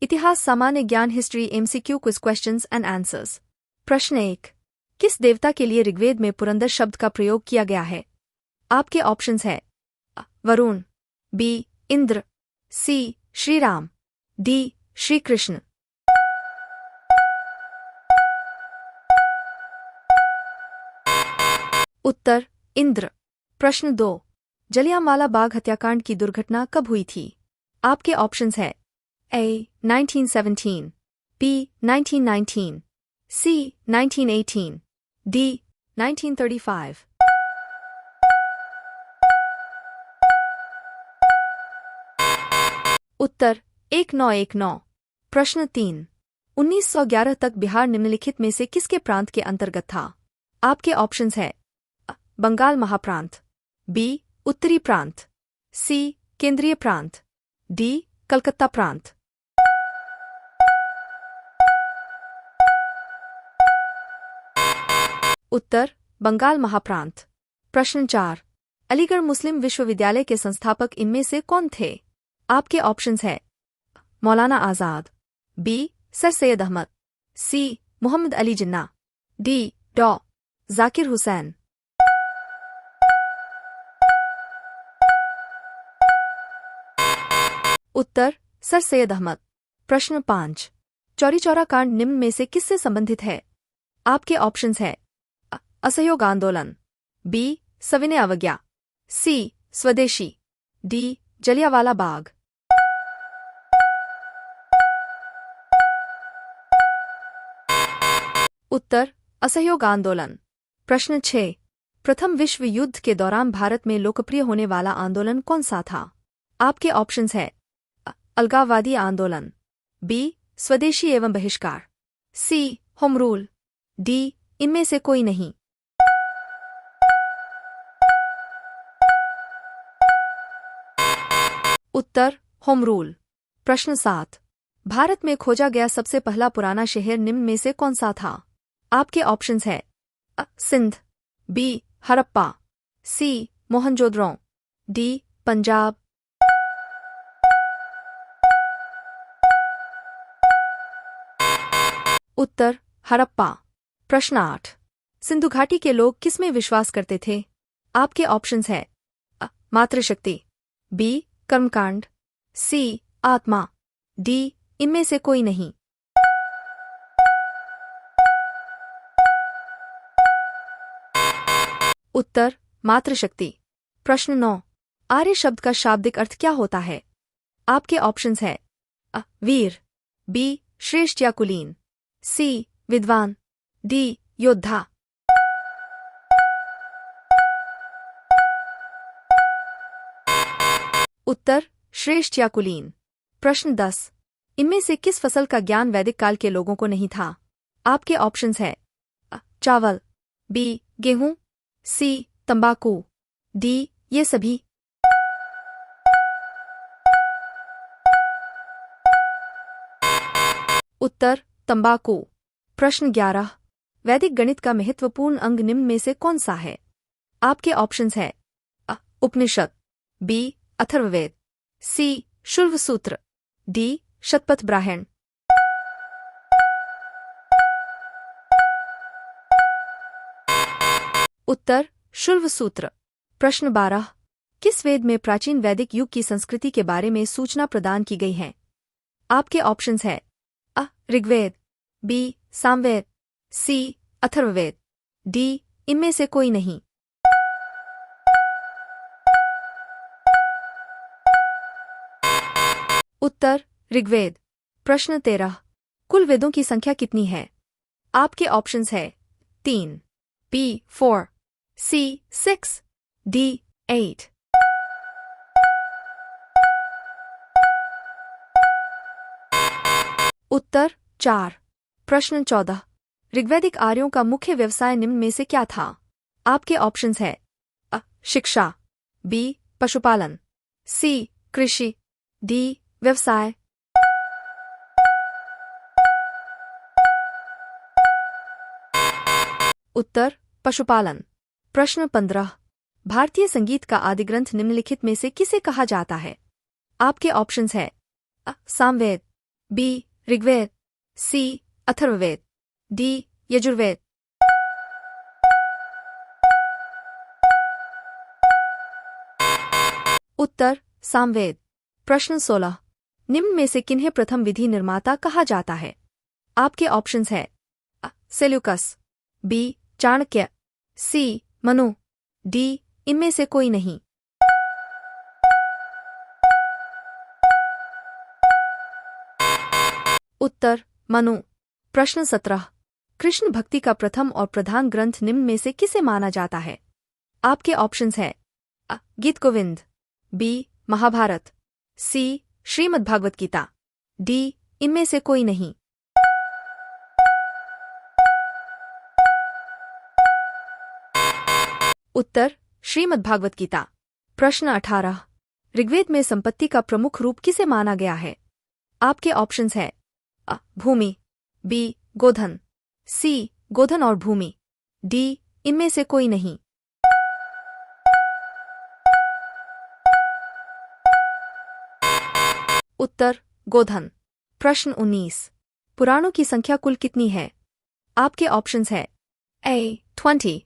इतिहास सामान्य ज्ञान history MCQ quiz questions and answers. प्रश्न 1। किस देवता के लिए ऋग्वेद में पुरंदर शब्द का प्रयोग किया गया है? आपके ऑप्शंस है वरुण, बी इंद्र, सी श्री राम, डी श्री कृष्ण। उत्तर इंद्र। प्रश्न 2। जलियांवाला बाग हत्याकांड की दुर्घटना कब हुई थी? आपके ऑप्शंस है A 1917, B 1919, C 1918, D 1935। उत्तर 1919। प्रश्न 3। 1911 तक बिहार निम्नलिखित में से किसके प्रांत के अंतर्गत था? आपके ऑप्शंस है बंगाल महाप्रांत, बी उत्तरी प्रांत, सी केंद्रीय प्रांत, डी कलकत्ता प्रांत। उत्तर बंगाल महाप्रांत। प्रश्न 4। अलीगढ़ मुस्लिम विश्वविद्यालय के संस्थापक इनमें से कौन थे? आपके ऑप्शंस है मौलाना आजाद, बी सर सैयद अहमद, सी मोहम्मद अली जिन्ना, डी डॉ जाकिर हुसैन। उत्तर सर सैयद अहमद। प्रश्न 5। चौरी चौरा कांड निम्न में से किससे संबंधित है? आपके ऑप्शंस है असहयोग आंदोलन, बी सविनय अवज्ञा, सी स्वदेशी, डी जलियांवाला बाग। उत्तर असहयोग आंदोलन। प्रश्न 6। प्रथम विश्व युद्ध के दौरान भारत में लोकप्रिय होने वाला आंदोलन कौन सा था? आपके ऑप्शंस है अलगाववादी आंदोलन, बी स्वदेशी एवं बहिष्कार, सी होम रूल, डी इनमें से कोई नहीं। उत्तर होम रूल। प्रश्न 7। भारत में खोजा गया सबसे पहला पुराना शहर निम्न में से कौन सा था? आपके ऑप्शंस है सिंध, बी हड़प्पा, सी मोहनजोदड़ो, डी पंजाब। उत्तर हड़प्पा। प्रश्न 8। सिंधु घाटी के लोग किसमें विश्वास करते थे? आपके ऑप्शंस है मातृशक्ति, बी कर्मकांड, सी आत्मा, डी इनमें से कोई नहीं। उत्तर मातृशक्ति। प्रश्न 9। आर्य शब्द का शाब्दिक अर्थ क्या होता है? आपके ऑप्शंस है वीर, बी श्रेष्ठ या कुलीन, सी विद्वान, डी योद्धा। उत्तर श्रेष्ठ या कुलीन। प्रश्न 10। इनमें से किस फसल का ज्ञान वैदिक काल के लोगों को नहीं था? आपके ऑप्शंस है चावल, बी गेहूं, सी तंबाकू, डी ये सभी। उत्तर तंबाकू। प्रश्न 11। वैदिक गणित का महत्वपूर्ण अंग निम्न में से कौन सा है? आपके ऑप्शंस है उपनिषद, बी अथर्ववेद, सी शुल्भ सूत्र, डी शतपथ ब्राह्मण। उत्तर शुल्भ सूत्र। प्रश्न 12। किस वेद में प्राचीन वैदिक युग की संस्कृति के बारे में सूचना प्रदान की गई है? आपके ऑप्शंस है ऋग्वेद, बी सामवेद, सी अथर्ववेद, डी इनमें से कोई नहीं। उत्तर ऋग्वेद। प्रश्न 13। कुल वेदों की संख्या कितनी है? आपके ऑप्शंस है 3, बी 4, सी 6, डी 8। उत्तर 4। प्रश्न 14। ऋग्वैदिक आर्यों का मुख्य व्यवसाय निम्न में से क्या था? आपके ऑप्शंस है शिक्षा, बी पशुपालन, सी कृषि, डी व्यवसाय। उत्तर पशुपालन। प्रश्न 15। भारतीय संगीत का आदिग्रंथ निम्नलिखित में से किसे कहा जाता है? आपके ऑप्शंस है सामवेद, बी ऋग्वेद, सी अथर्ववेद, डी यजुर्वेद। उत्तर सामवेद। प्रश्न 16। निम्न में से किन्हें प्रथम विधि निर्माता कहा जाता है? आपके ऑप्शंस है सेल्यूकस, बी चाणक्य, सी मनु, डी इनमें से कोई नहीं। उत्तर मनु। प्रश्न 17। कृष्ण भक्ति का प्रथम और प्रधान ग्रंथ निम्न में से किसे माना जाता है? आपके ऑप्शंस है गीत गोविंद, बी महाभारत, सी श्रीमद्भागवत गीता, डी इनमें से कोई नहीं। उत्तर श्रीमद्भागवत गीता। प्रश्न 18। ऋग्वेद में संपत्ति का प्रमुख रूप किसे माना गया है? आपके ऑप्शंस है भूमि, बी गोधन, सी गोधन और भूमि, डी इनमें से कोई नहीं। उत्तर गोधन। प्रश्न 19। पुराणों की संख्या कुल कितनी है? आपके ऑप्शंस है ए 20,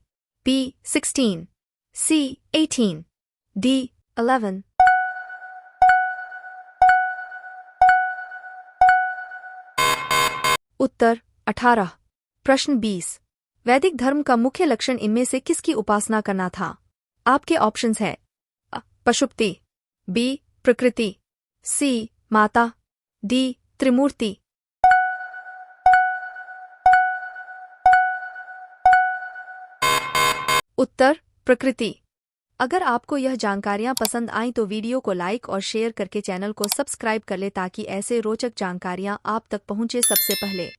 बी 16, सी 18, डी 11। उत्तर 18। प्रश्न 20। वैदिक धर्म का मुख्य लक्षण इनमें से किसकी उपासना करना था? आपके ऑप्शंस है पशुपति, बी प्रकृति, सी माता, डी त्रिमूर्ति। उत्तर प्रकृति। अगर आपको यह जानकारियां पसंद आईं तो वीडियो को लाइक और शेयर करके चैनल को सब्सक्राइब कर ले ताकि ऐसे रोचक जानकारियां आप तक पहुंचे सबसे पहले।